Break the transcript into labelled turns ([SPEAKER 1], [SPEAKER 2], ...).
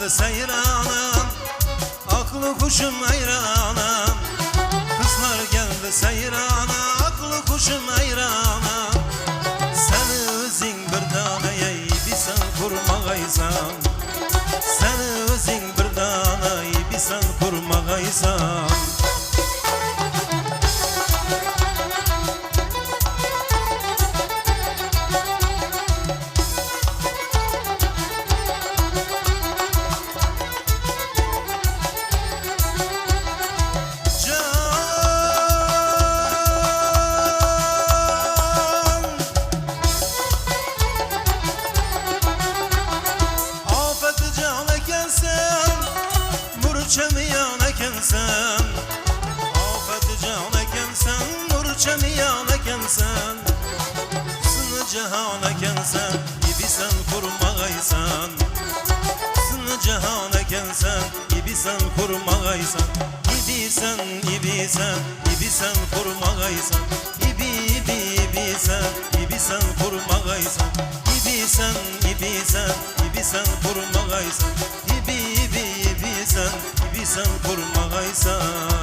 [SPEAKER 1] geldi seyranım, aklı kuşum hayranım. Kızlar geldi seyrana, aklı kuşum hayranım. Seni özün bir taneye bilsen kurmağaysan, seni özün bir taneye bilsen kurmağaysan. Çemiyan ekensen, afet can ekensen, nur çemiyan ekensen. Sını cihan ekensen, ibisen kurmağaysan. Sını cihan ekensen, ibisen kurmağaysan. İbisen, ibisen, ibisen kurmağaysan. İbisen, ibisen kurmağaysan. İbisen, ibisen, ibisen kurmağaysan. İbisen kurmağaysan.